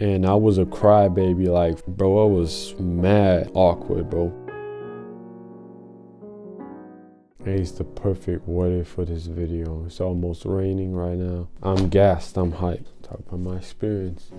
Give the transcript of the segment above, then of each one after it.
And I was a crybaby, like, bro, I was mad awkward, bro. It's the perfect weather for this video. It's almost raining right now. I'm gassed, I'm hyped. Talk about my experience.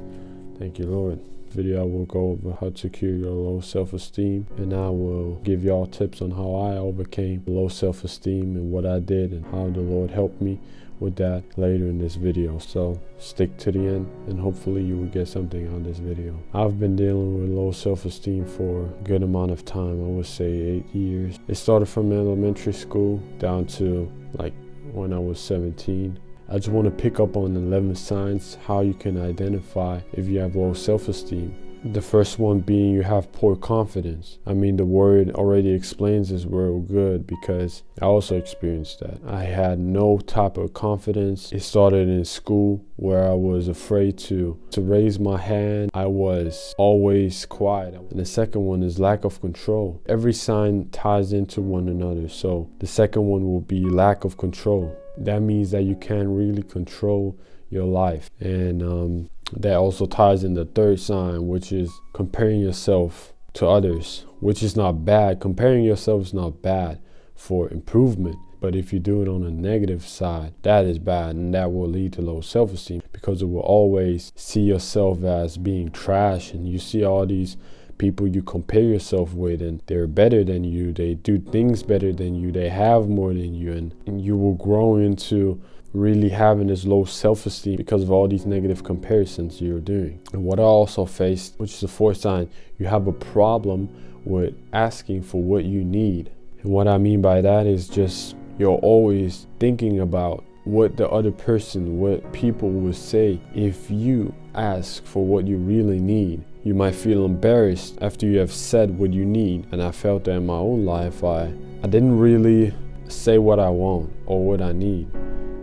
Thank you, Lord. Video I will go over how to cure your low self-esteem, and I will give y'all tips on how I overcame low self-esteem and what I did and how the Lord helped me with that later in this video. So stick to the end and hopefully you will get something out of this video. I've been dealing with low self-esteem for a good amount of time. I would say 8 years. It started from elementary school down to like when I was 17. I just want to pick up on 11 signs how you can identify if you have low self-esteem. The first one being you have poor confidence. I mean, the word already explains this real good because I also experienced that. I had no type of confidence. It started in school where I was afraid to raise my hand. I was always quiet. And the second one is lack of control. Every sign ties into one another. So the second one will be lack of control. That means that you can't really control your life. And that also ties in the third sign, which is comparing yourself to others, which is not bad. Comparing yourself is not bad for improvement. But if you do it on a negative side, that is bad, and that will lead to low self-esteem because it will always see yourself as being trash. And you see all these people you compare yourself with, and they're better than you, they do things better than you, they have more than you, and you will grow into really having this low self-esteem because of all these negative comparisons you're doing. And what I also faced, which is the fourth sign, you have a problem with asking for what you need. And what I mean by that is just you're always thinking about what the other person, what people will say if you ask for what you really need. You might feel embarrassed after you have said what you need. And I felt that in my own life. I didn't really say what I want or what I need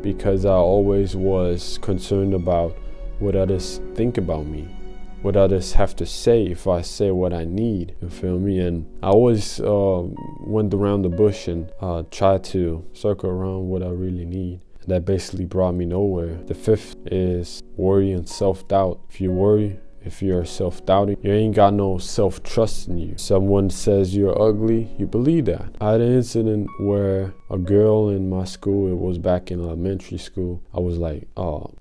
because I always was concerned about what others think about me, what others have to say if I say what I need, you feel me? And I always went around the bush and tried to circle around what I really need. That basically brought me nowhere. The fifth is worry and self-doubt. If you worry, if you're self-doubting, you ain't got no self-trust in you. Someone says you're ugly, you believe that. I had an incident where a girl in my school, it was back in elementary school, I was like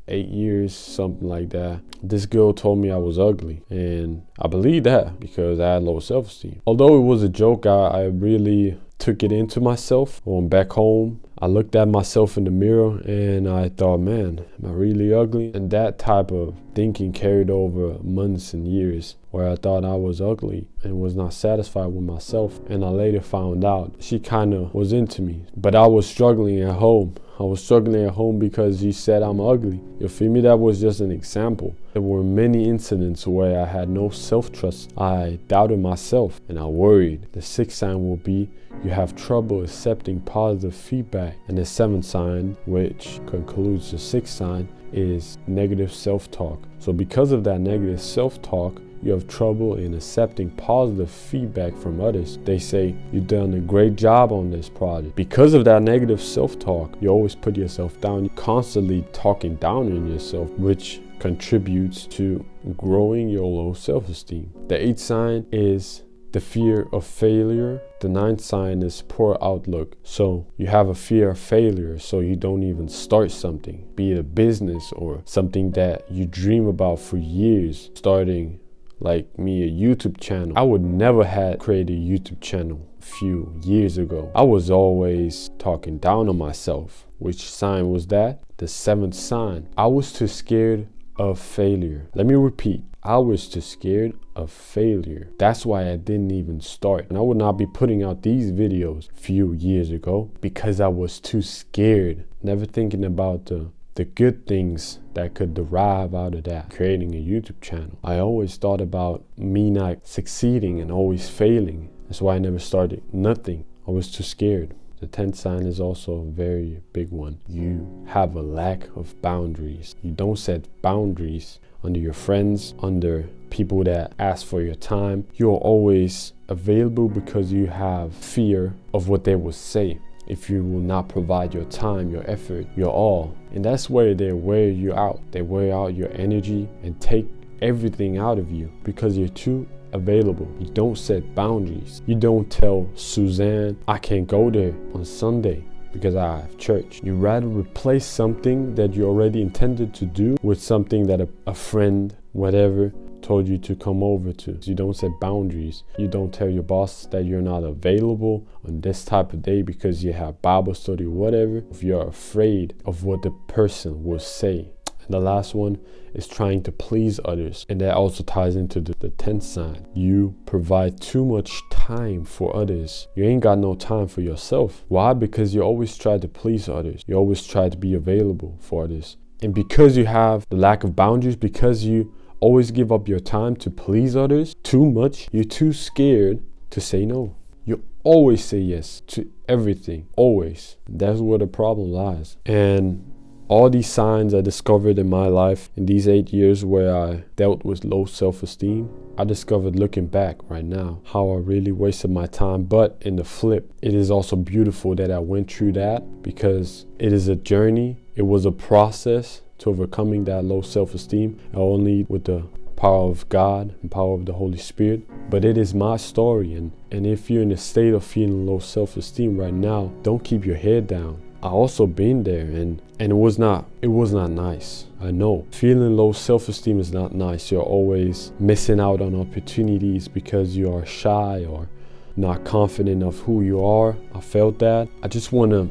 8 years, something like that. This girl told me I was ugly, and I believed that because I had low self-esteem. Although it was a joke, I really took it into myself. When back home, I looked at myself in the mirror and I thought, man, am I really ugly? And that type of thinking carried over months and years where I thought I was ugly and was not satisfied with myself. And I later found out she kind of was into me, but I was struggling at home. I was struggling at home because she said I'm ugly. You feel me? That was just an example. There were many incidents where I had no self-trust. I doubted myself and I worried. The sixth sign will be you have trouble accepting positive feedback. And the seventh sign, which concludes the sixth sign, is negative self-talk. So because of that negative self-talk, you have trouble in accepting positive feedback from others. They say you've done a great job on this project. Because of that negative self-talk, you always put yourself down. You're constantly talking down on yourself, which contributes to growing your low self-esteem. The eighth sign is the fear of failure. The ninth sign is poor outlook. So you have a fear of failure, so you don't even start something, be it a business or something that you dream about for years, starting like me, a YouTube channel. I would never have created a YouTube channel a few years ago. I was always talking down on myself. Which sign was that? The seventh sign. I was too scared of failure. Let me repeat. I was too scared of failure. That's why I didn't even start. And I would not be putting out these videos a few years ago because I was too scared. Never thinking about the good things that could derive out of that, creating a YouTube channel. I always thought about me not succeeding and always failing. That's why I never started nothing. I was too scared. The 10th sign is also a very big one. You have a lack of boundaries. You don't set boundaries under your friends, under people that ask for your time. You're always available because you have fear of what they will say if you will not provide your time, your effort, your all. And that's where they wear you out. They wear out your energy and take everything out of you because you're too available. You don't set boundaries. You don't tell Suzanne, I can't go there on Sunday because I have church. You rather replace something that you already intended to do with something that a friend, whatever, told you to come over to. You don't set boundaries. You don't tell your boss that you're not available on this type of day because you have Bible study or whatever. If you're afraid of what the person will say. And the last one is trying to please others. And that also ties into the 10th sign. You provide too much time for others. You ain't got no time for yourself. Why? Because you always try to please others. You always try to be available for others. And because you have the lack of boundaries, because you always give up your time to please others too much, you're too scared to say no. You always say yes to everything. Always. That's where the problem lies. And all these signs I discovered in my life in these 8 years where I dealt with low self-esteem, I discovered looking back right now how I really wasted my time. But in the flip, it is also beautiful that I went through that because it is a journey. It was a process to overcoming that low self-esteem, only with the power of God and power of the Holy Spirit. But it is my story, and if you're in a state of feeling low self-esteem right now, don't keep your head down. I also been there, and it was not nice. I know feeling low self-esteem is not nice. You're always missing out on opportunities because you are shy or not confident of who you are. I felt that. I just want to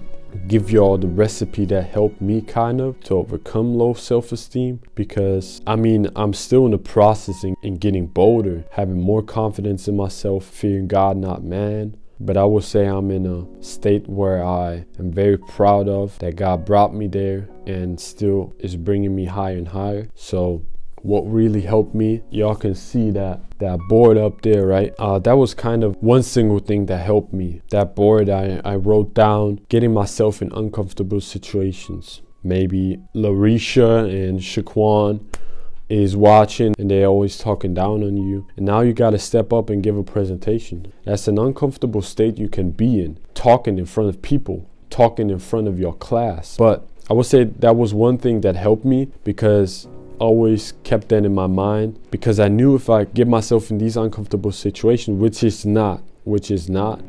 give you all the recipe that helped me kind of to overcome low self-esteem, because I'm still in the process in getting bolder, having more confidence in myself, fearing God, not man. But I would say I'm in a state where I am very proud of that God brought me there and still is bringing me higher and higher. So what really helped me, y'all can see that board up there, right? That was kind of one single thing that helped me. That board, I wrote down getting myself in uncomfortable situations. Maybe Larisha and Shaquan is watching and they're always talking down on you, and now you got to step up and give a presentation. That's an uncomfortable state you can be in, talking in front of people, talking in front of your class. But I would say that was one thing that helped me, because I always kept that in my mind, because I knew if I get myself in these uncomfortable situations, which is not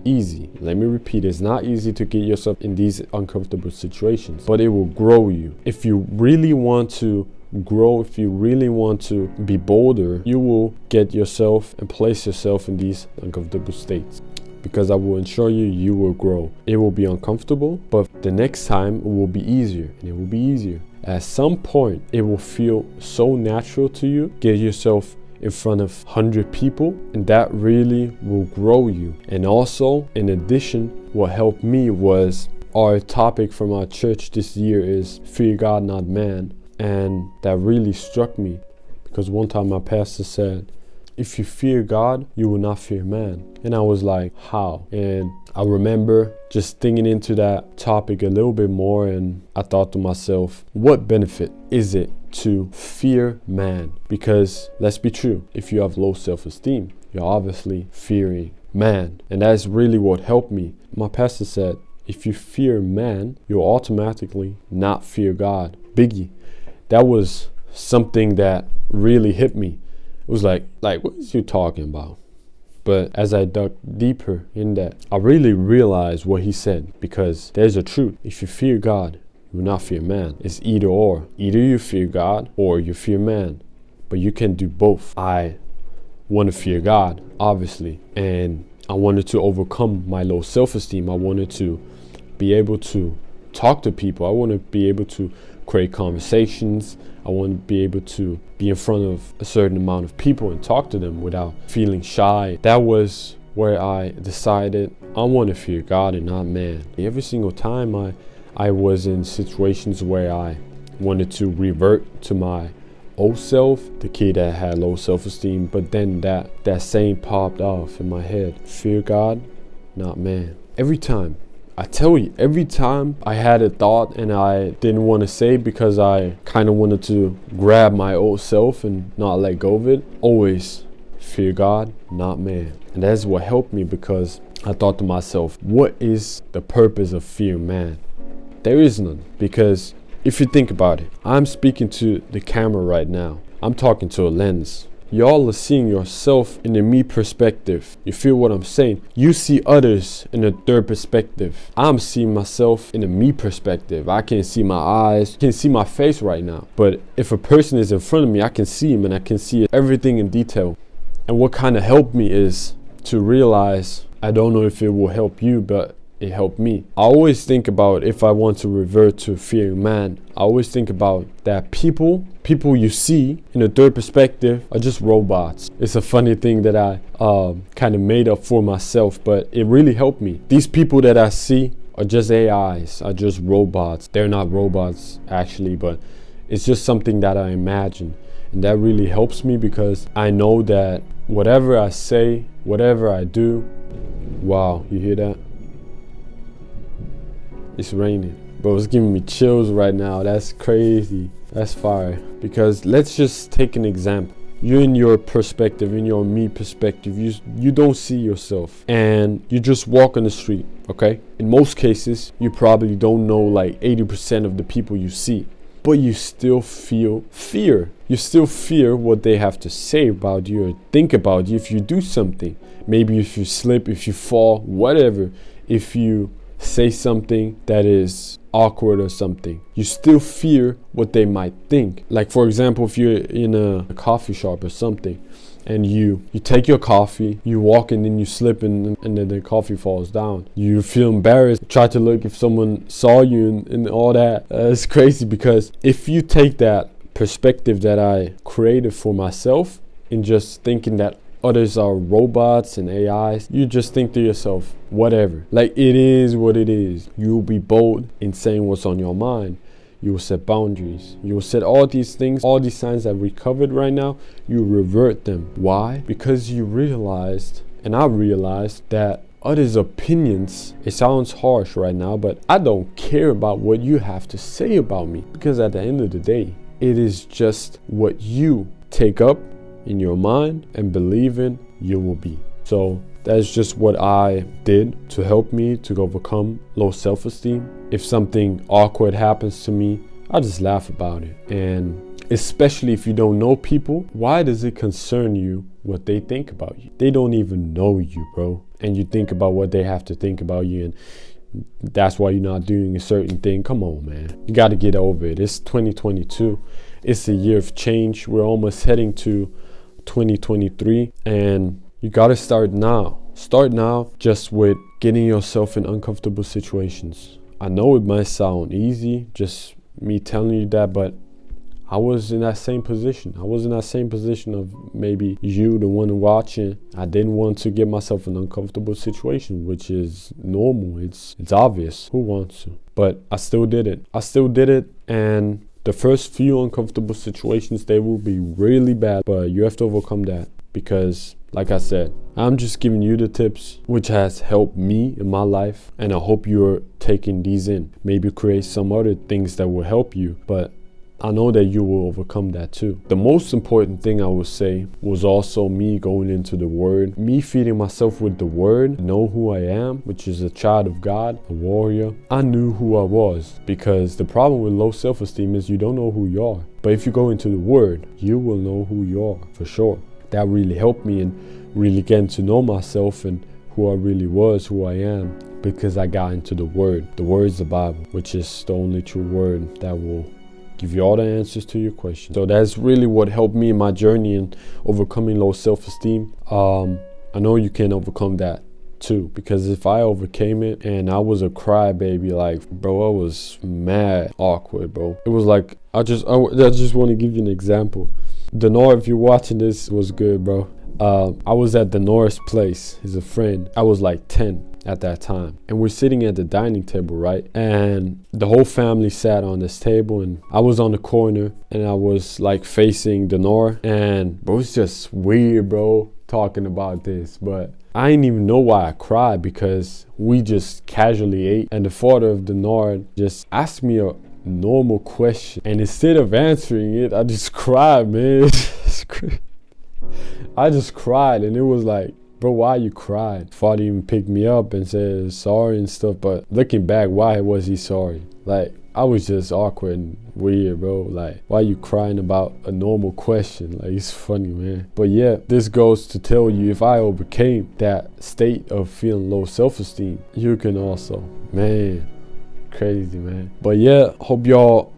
easy. Let me repeat, it's not easy to get yourself in these uncomfortable situations, but it will grow you. If you really want to grow, if you really want to be bolder, you will get yourself and place yourself in these uncomfortable states, because I will ensure you will grow. It will be uncomfortable, but the next time it will be easier, and it will be easier. At some point, it will feel so natural to you. Get yourself in front of 100 people, and that really will grow you. And also, in addition, what helped me was our topic from our church this year is fear God, not man. And that really struck me, because one time my pastor said, if you fear God, you will not fear man. And I was like, how? And I remember just thinking into that topic a little bit more, and I thought to myself, what benefit is it to fear man? Because let's be true, if you have low self-esteem, you're obviously fearing man. And that's really what helped me. My pastor said, if you fear man, you'll automatically not fear God. Biggie. That was something that really hit me. It was like what is you talking about? But as I dug deeper in that, I really realized what he said, because there's a truth. If you fear God, you will not fear man. It's either or. Either you fear God or you fear man. But you can do both. I want to fear God, obviously. And I wanted to overcome my low self-esteem. I wanted to be able to talk to people. I want to be able to create conversations. I want to be able to be in front of a certain amount of people and talk to them without feeling shy. That was where I decided I want to fear God and not man. Every single time I was in situations where I wanted to revert to my old self, the kid that had low self-esteem, but then that saying popped off in my head, fear God, not man. Every time. I tell you, every time I had a thought and I didn't want to say because I kind of wanted to grab my old self and not let go of it, always fear God, not man. And that's what helped me, because I thought to myself, what is the purpose of fear man? There is none. Because if you think about it, I'm speaking to the camera right now. I'm talking to a lens. Y'all are seeing yourself in the me perspective. You feel what I'm saying? You see others in a third perspective. I'm seeing myself in a me perspective. I can't see my eyes, can't see my face right now. But if a person is in front of me, I can see him and I can see everything in detail. And what kind of helped me is to realize, I don't know if it will help you, but it helped me. I always think about, if I want to revert to fearing man, I always think about that people you see in a third perspective are just robots. It's a funny thing that I kind of made up for myself, but it really helped me. These people that I see are just AIs, are just robots. They're not robots actually, but it's just something that I imagine. And that really helps me because I know that whatever I say, whatever I do, wow, you hear that? It's raining. Bro, it's giving me chills right now. That's crazy. That's fire. Because let's just take an example. You're in your perspective, in your me perspective. You don't see yourself. And you just walk on the street, okay? In most cases, you probably don't know like 80% of the people you see. But you still feel fear. You still fear what they have to say about you or think about you if you do something. Maybe if you slip, if you fall, whatever. If you say something that is awkward or something, you still fear what they might think. Like for example, if you're in a coffee shop or something and you take your coffee, you walk and then you slip and then the coffee falls down. You feel embarrassed, try to look if someone saw you and all that. It's crazy because if you take that perspective that I created for myself and just thinking that others are robots and AIs, you just think to yourself, whatever. Like, it is what it is. You'll be bold in saying what's on your mind. You will set boundaries. You will set all these things, all these signs that we covered right now, you revert them. Why? Because you realized, and I realized, that others' opinions, it sounds harsh right now, but I don't care about what you have to say about me. Because at the end of the day, it is just what you take up in your mind and believe in, you will be. So that's just what I did to help me to overcome low self-esteem. If something awkward happens to me, I just laugh about it. And especially if you don't know people, why does it concern you what they think about you? They don't even know you, bro. And you think about what they have to think about you, and that's why you're not doing a certain thing. Come on, man. You got to get over it. It's 2022. It's a year of change. We're almost heading to 2023, and you got to start now. Start now, just with getting yourself in uncomfortable situations. I know it might sound easy, just me telling you that, but I was in that same position. I was in that same position of maybe you, the one watching. I didn't want to get myself in an uncomfortable situation, which is normal. It's obvious. Who wants to? But I still did it. And the first few uncomfortable situations, they will be really bad, but you have to overcome that because, like I said, I'm just giving you the tips which has helped me in my life, and I hope you're taking these in. Maybe create some other things that will help you, but I know that you will overcome that too. The most important thing I would say was also me going into the Word, me feeding myself with the Word, know who I am, which is a child of God, a warrior. I knew who I was, because the problem with low self-esteem is you don't know who you are. But if you go into the Word, you will know who you are for sure. That really helped me in really getting to know myself and who I really was, who I am, because I got into the Word. The Word is the Bible, which is the only true word that will give you all the answers to your questions. So that's really what helped me in my journey in overcoming low self-esteem. I know you can overcome that too, because if I overcame it and I was a crybaby, like, bro, I was mad awkward, bro. It was like, I just want to give you an example. Denor, if you're watching this, was good, bro. I was at Denor's place. He's a friend. I was like 10 at that time, and we're sitting at the dining table, right? And the whole family sat on this table, and I was on the corner, and I was like facing Denor, and bro, it's just weird, bro, talking about this, but I didn't even know why I cried, because we just casually ate, and the father of Denor just asked me a normal question, and instead of answering it, I just cried, man. I just cried, and it was like, bro, why you cried? Father even picked me up and said sorry and stuff, but looking back, why was he sorry? Like, I was just awkward and weird, bro. Like, why you crying about a normal question? Like, it's funny, man. But yeah, this goes to tell you, if I overcame that state of feeling low self-esteem, you can also. Man, crazy, man. But yeah, hope y'all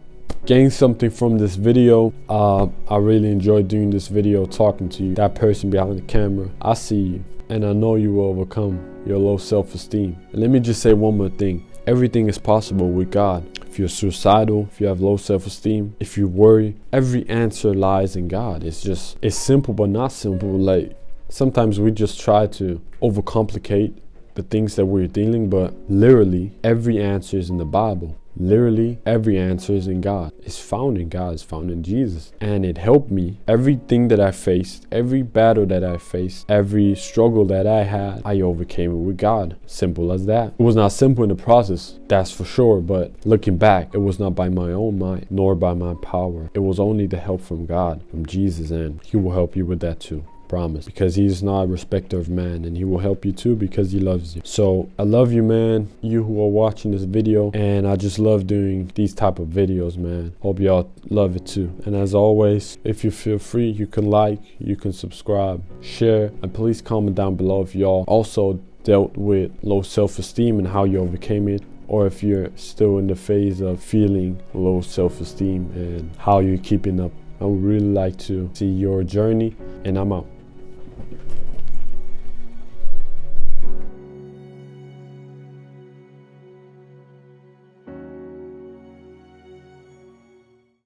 gain something from this video. I really enjoyed doing this video, talking to you, that person behind the camera. I see you, and I know you will overcome your low self-esteem. And let me just say one more thing. Everything is possible with God. If you're suicidal, if you have low self-esteem, if you worry, every answer lies in God. It's simple but not simple. Like, sometimes we just try to overcomplicate the things that we're dealing, but literally every answer is in the Bible. Literally every answer is in God. It's found in God. It's found in Jesus. And it helped me. Everything that I faced, every battle that I faced, every struggle that I had, I overcame it with God. Simple as that. It was not simple in the process, that's for sure. But looking back, it was not by my own might, nor by my power. It was only the help from God, from Jesus, and He will help you with that too. Promise, because He's not a respecter of man, and He will help you too because He loves you. So I love you, man, you who are watching this video, and I just love doing these type of videos, man. Hope y'all love it too. And as always, if you feel free, you can like, you can subscribe, share, and please comment down below if y'all also dealt with low self-esteem and how you overcame it, or if you're still in the phase of feeling low self-esteem and how you're keeping up. I would really like to see your journey, and I'm out.